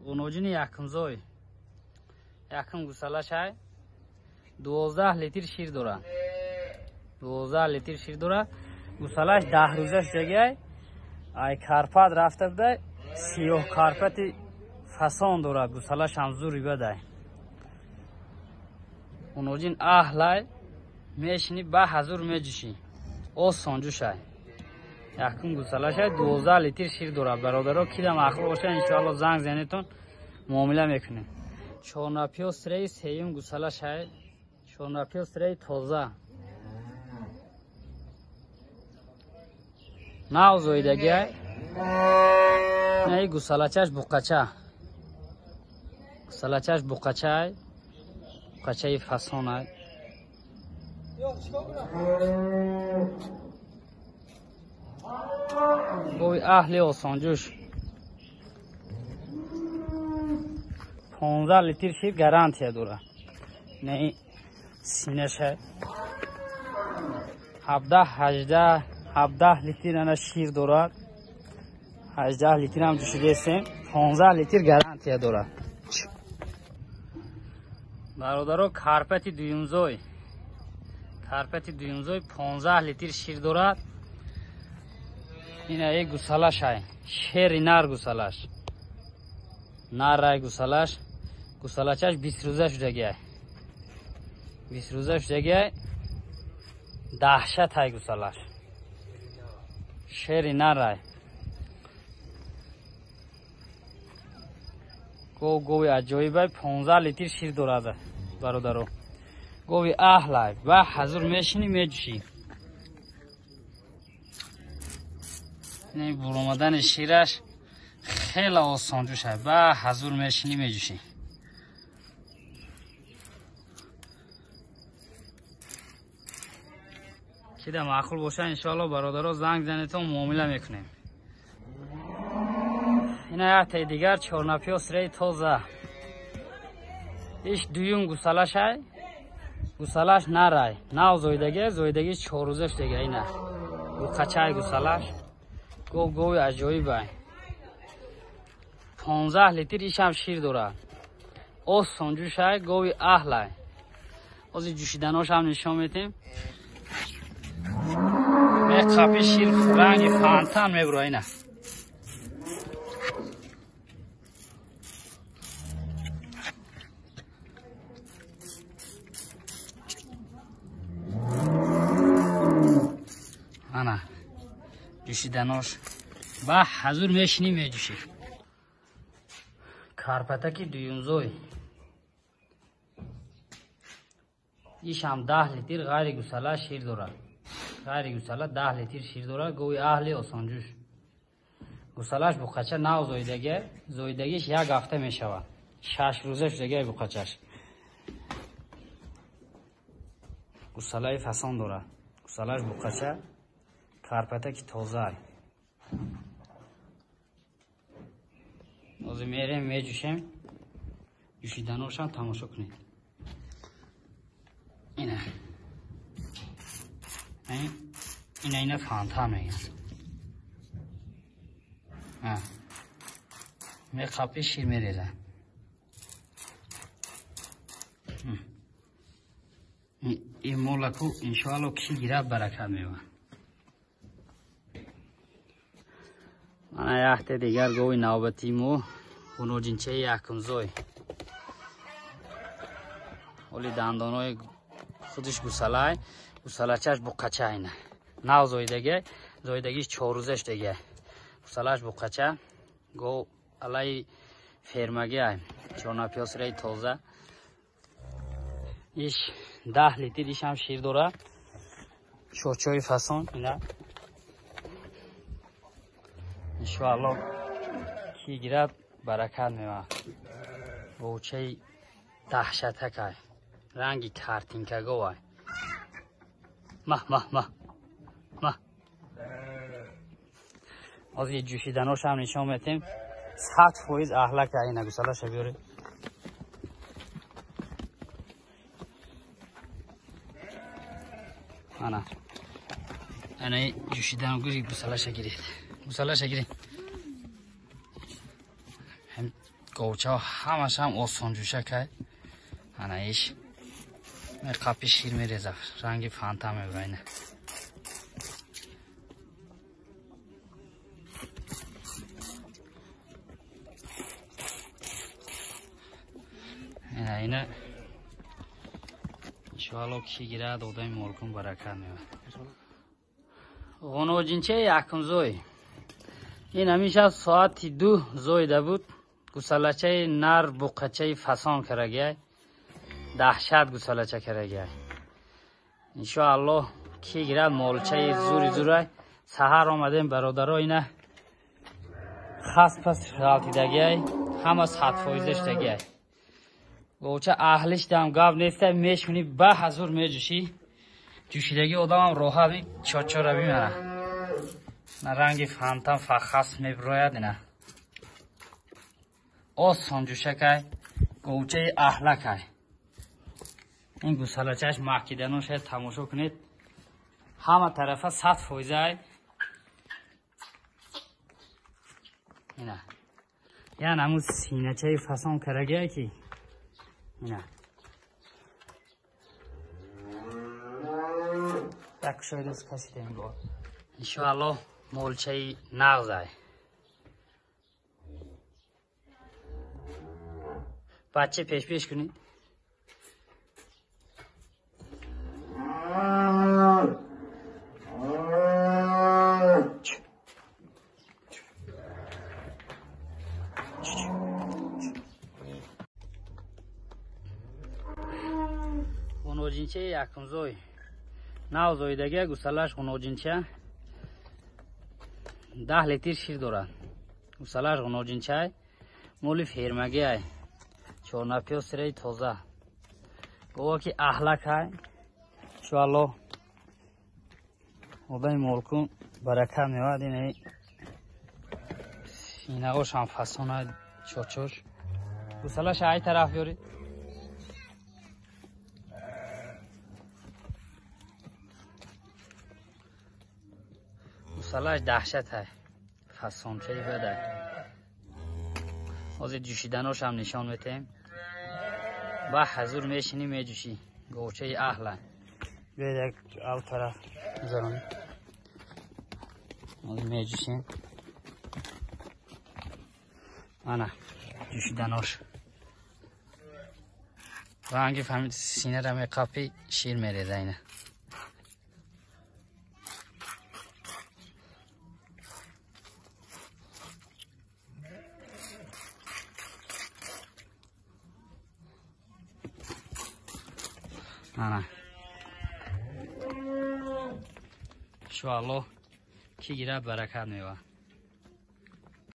Unojini yakımzoy. Yakım gusala şay. 12 litr şir dora. 12 litr şir dora. Gusalaş 10 روزه شده. Ay karpat raftada siyah karpati fason dora. Gusalaş ham zuri baday. Unojin ahlay meşini ba hazır mecişi. O soncu şay. Yakın gusalaş 12 litr şir dora. Barodaro kidam akıl olsa inşallah zang zenetun muamele mekunیم. چوناپیوس ری سیم گوساله شای چوناپیوس ری توزه ناو زویدگی نه گوساله چش بقچه گوساله چش بقچه بقچه فسون های بوی اهلی و سنجوش 15 لیتر شیر گارانتی داره نه سینه شه 17 لیتر انا شیر داره 18 لیتر هم جوشیده سیم 15 لیتر گارانتی داره برادرو کارپتی دویمزوی 15 لیتر شیر داره اینه یک گوساله شای شیر نار گوسالهش نار رای گوسالهش گوساله چش 20 روزه شده 20 روزه شده دهشت های گوسالهش شیر نار رای گوی عجایبه 15 لیتر شیر داره برادرو گوی اهلای و حضور میشینی میجوشی این برومدن شیرش خیلی آسان جوشه و حضور میشینی میجوشی که معقول باشه انشالله برادرها زنگ زنیتون معامله میکنیم این یه دیگر چورناپیوس ری توزه ایش دویم گوسالش های گوسالش نرای نو زویدگی 4 روزش دیگه اینه گو قچه گوسالش گوی عجایبه 15 لیتر ایش هم شیر داره او سنجوش های گوی اهلای از جوشیدناش هم نشان میتیم قپی شیر رنگ فانتان میبره اینه انا جوشیدناش با حضور میشینی میجوشی کارپتکی دویمزوی ایش هم 10 لیتر غیر گوساله شیر داره غیر گوساله 10 لیتر شیر داره گوی اهلی آسانجوش گوسالهش بقچه نو زویدگیش 1 هفته میشوه 6 روزش دیگه بقچهش گوساله فسان داره گوسالهش بقچه کارپتکی توزه از میریم میجوشیم جوشیدناش هم تماشا کنید اینه فانتا میگن می قپی شیر میریزن این مولکو انشاءالله کی گیره برکت میوان من یه دیگر گوی نوبتیمو اونو جنچه یکمزوی ولی دندانای خودش گوساله چش بقچه اینه نو زویدگیش 4 روزش دیگه گوسالهش بقچه گو علای فرمگی های چورناپیوس ری توزه ایش 10 لیتر ایش هم شیر داره چوچوی فسان اینه انشاءالله کی گیرد برکت میوه بوچه دهشتک های رنگی کارتینکه گوه مه از یه جوشیدناش هم نشان میتیم 100% اهلک اینه گوساله شبیاری انا جوشیدن گوشی گوساله شگیرید هم گوچه همش هم آسان جوشه که انا ایش قپی شیر میریزه رنگی فانتا میبینه. اینه انشاءالله کی گیره داده مالکون برکت میبینه. غنوجینچه یکم زوی این همیشه ساعت 2 زویده بود. گوسلچه نر بقچه فسان کرگه دهشت گوسلچه کرگه انشاءالله کی گیرد مالچه زوری زوره. سحر آمدیم برادرها اینه خست پس غلطیدگه همه 100% دگه گوچه اهلش دم گاب نیسته میشونی به حضور میجوشی جوشیدگی آدم هم راحت می چاچا رو بیمونه نه رنگی فانتا فخص میبروید نه آسان جوشه که گوچه اهلک این گوسلچهش مکیدنو شاید تماشا کنید همه طرفه 100% اینه یعنی همون سینه چه فسان کرگه که اینه یک شاید از کسی دیم بود انشاءالله مولچه نغزه بچه پیش کنید. غنوجینچه یکم زوی نو زویدگه گوسلش غنوجینچه 10 لیتر شیر دارد. گوسلش غنوجینچه مولی فرمگی های 4 سری تازه گوه که احلک های انشاءالله آدم مالکون برکت میاد. اینه سینه هاش هم فسان های چاچوش گوسلش های طرف بیارید. گوسلش دهشت های فسان چه بده از جوشیدناش هم نشان میتیم با حضور میشینی میجوشی گوچه اهل بیاید یک او طرف زرانی میجوشیم انا جوشیدناش و هنگی فهمید سینه را می قپی شیر میریزه اینه نه انشاءالله کی گیره برکت میوه.